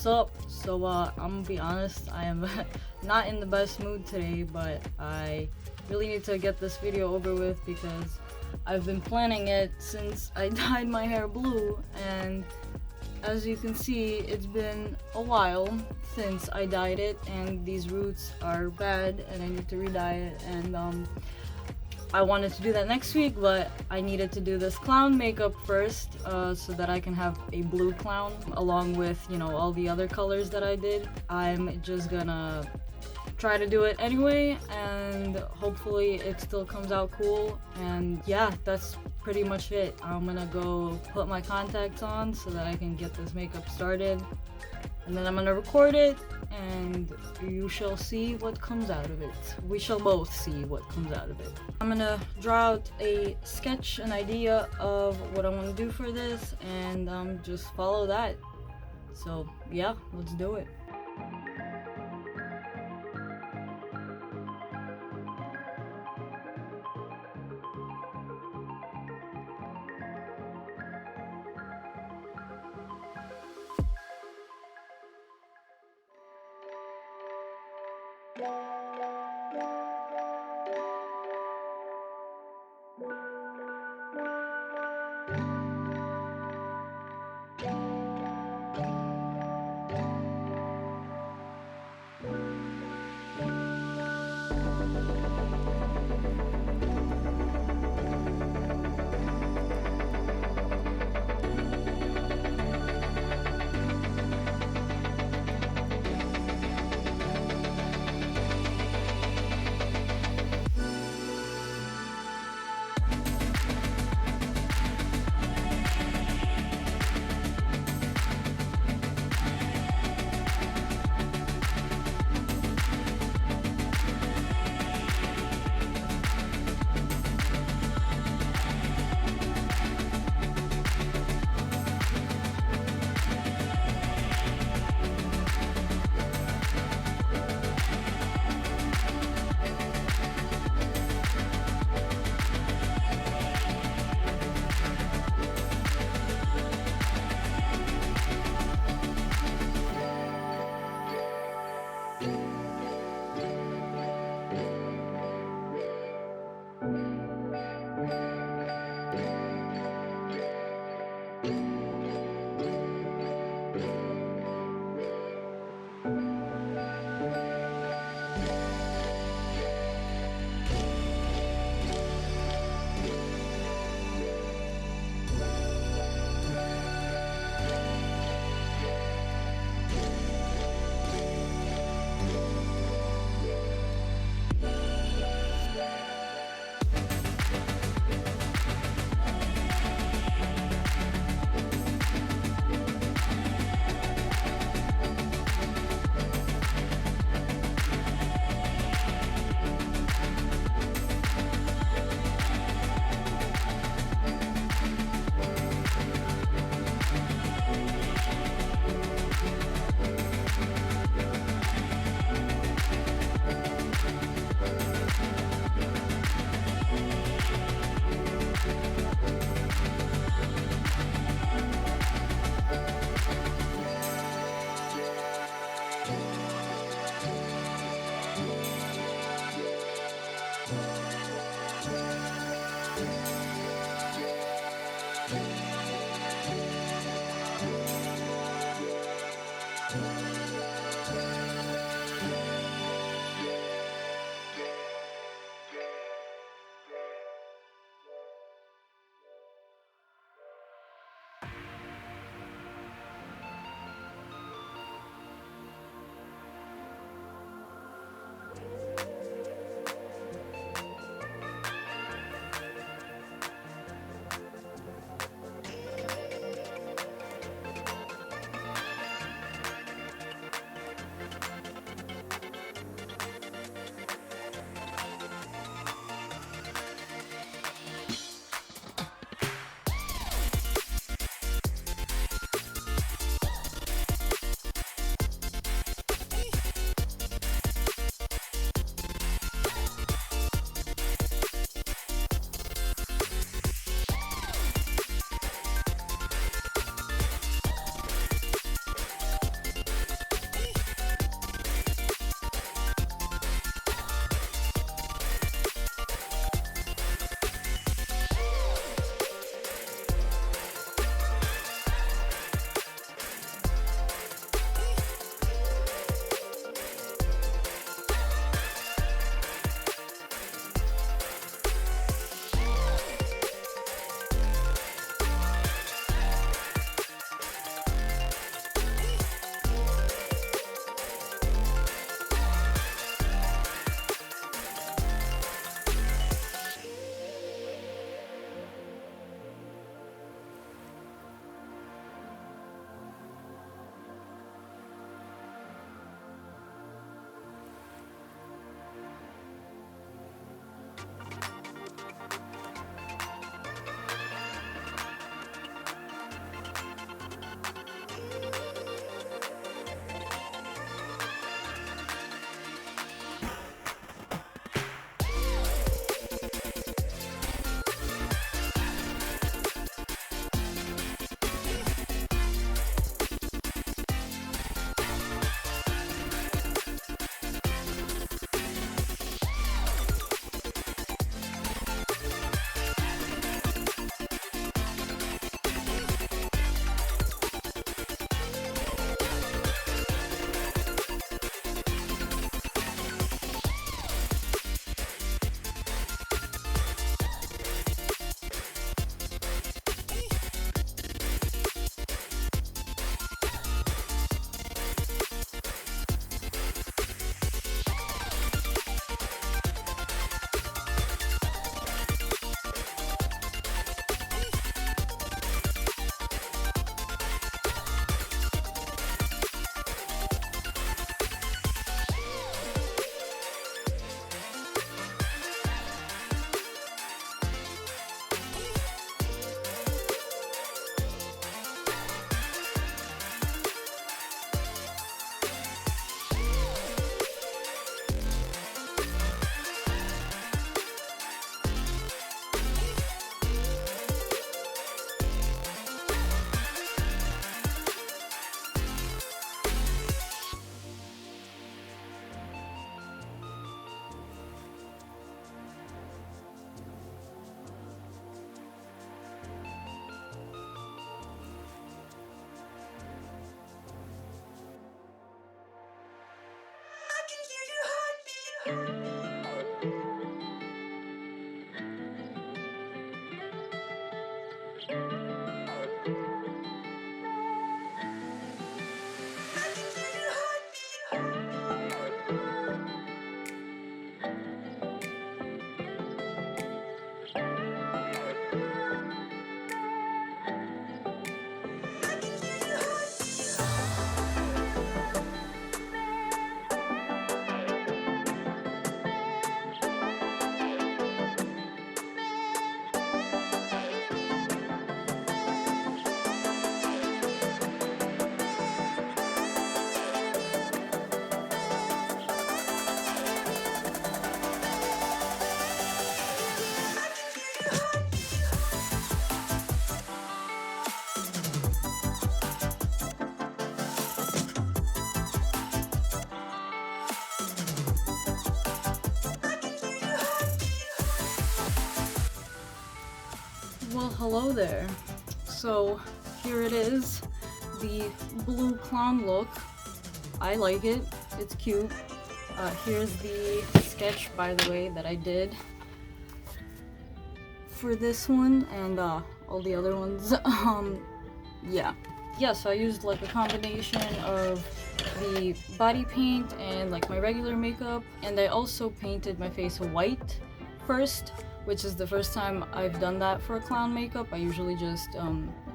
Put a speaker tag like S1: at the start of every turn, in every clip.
S1: what's up? So I'm gonna be honest, I am not in the best mood today, but I really need to get this video over with because I've been planning it since I dyed my hair blue, and as you can see, it's been a while since I dyed it, and these roots are bad and I need to re-dye it. And I wanted to do that next week, but I needed to do this clown makeup first, so that I can have a blue clown along with, you know, all the other colors that I did. I'm just gonna try to do it anyway, and hopefully it still comes out cool. And yeah, that's pretty much it. I'm gonna go put my contacts on so that I can get this makeup started, and then I'm gonna record it, and you shall see what comes out of it. We shall both see what comes out of it. I'm gonna draw out a sketch, an idea of what I want to do for this, and just follow that. So yeah, let's do it. Well, hello there. So here it is, the blue clown look. I like it, it's cute. Here's the sketch, by the way, that I did for this one and all the other ones. Yeah. So I used like a combination of the body paint and like my regular makeup, and I also painted my face white first, which is the first time I've done that for a clown makeup. I usually just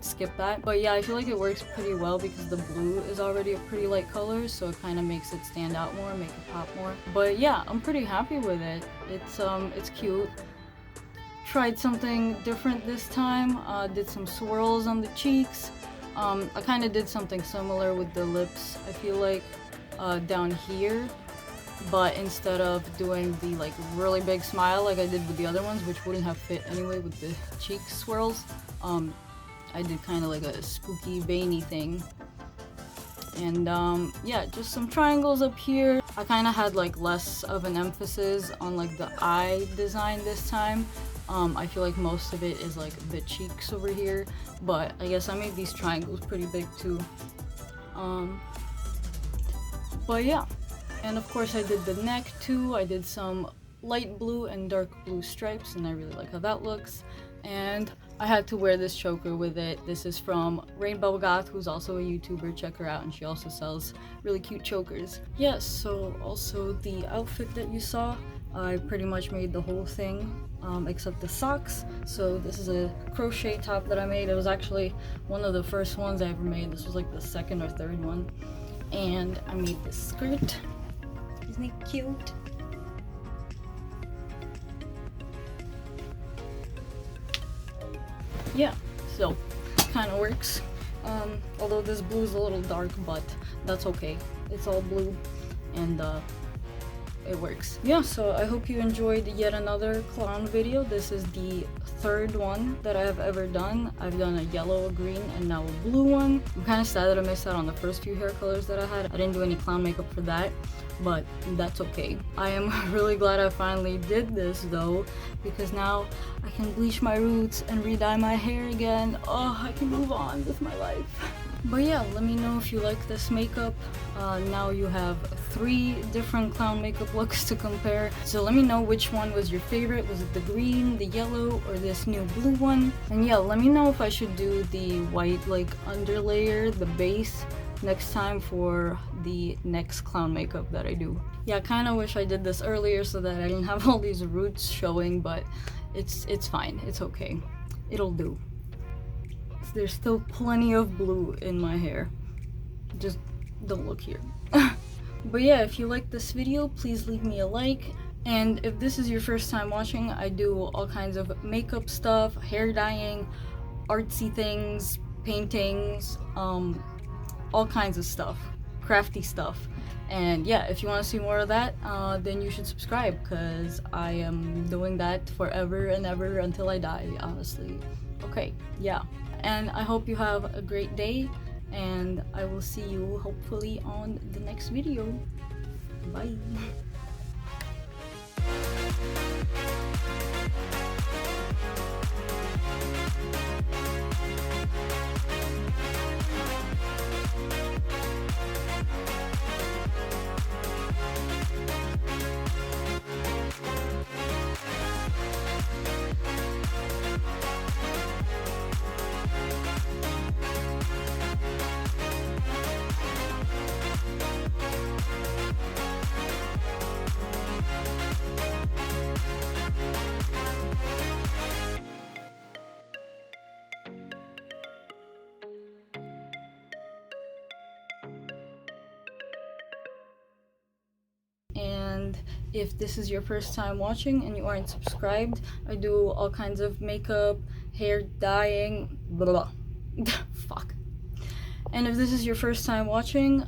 S1: skip that. But yeah, I feel like it works pretty well because the blue is already a pretty light color, so it kind of makes it stand out more, make it pop more. But yeah, I'm pretty happy with it. It's cute. Tried something different this time. Did some swirls on the cheeks. I kind of did something similar with the lips, I feel like, down here. But instead of doing the like really big smile like I did with the other ones, which wouldn't have fit anyway with the cheek swirls, I did kind of like a spooky veiny thing. And yeah, just some triangles up here. I kind of had like less of an emphasis on like the eye design this time. I feel like most of it is like the cheeks over here, but I guess I made these triangles pretty big too. But yeah. And of course I did the neck too. I did some light blue and dark blue stripes, and I really like how that looks. And I had to wear this choker with it. This is from Rainbow Goth, who's also a YouTuber. Check her out, and she also sells really cute chokers. Yes, so also the outfit that you saw, I pretty much made the whole thing, except the socks. So this is a crochet top that I made. It was actually one of the first ones I ever made. This was like the second or third one. And I made this skirt. Isn't it cute? Yeah, so kind of works. Although this blue is a little dark, but that's okay. It's all blue, and it works. Yeah, so I hope you enjoyed yet another clown video. This is the third one that I have ever done. I've done a yellow, a green, and now a blue one. I'm kind of sad that I missed out on the first few hair colors that I had. I didn't do any clown makeup for that, but that's okay. I am really glad I finally did this though, because now I can bleach my roots and re-dye my hair again. Oh, I can move on with my life. But yeah, let me know if you like this makeup. Now you have 3 different clown makeup looks to compare. So let me know which one was your favorite. Was it the green, the yellow, or this new blue one? And yeah, let me know if I should do the white like underlayer, the base, next time for the next clown makeup that I do. Yeah, I kind of wish I did this earlier so that I didn't have all these roots showing, but it's fine. It's okay. It'll do. There's still plenty of blue in my hair. Just don't look here. But yeah, if you like this video, please leave me a like. And if this is your first time watching, I do all kinds of makeup stuff, hair dyeing, artsy things, paintings, all kinds of stuff, crafty stuff. And yeah, if you want to see more of that, then you should subscribe, because I am doing that forever and ever until I die, honestly. Okay, yeah. And I hope you have a great day, and I will see you hopefully on the next video. Bye. if this is your first time watching and you aren't subscribed, I do all kinds of makeup, hair dyeing, blah, fuck. And if this is your first time watching,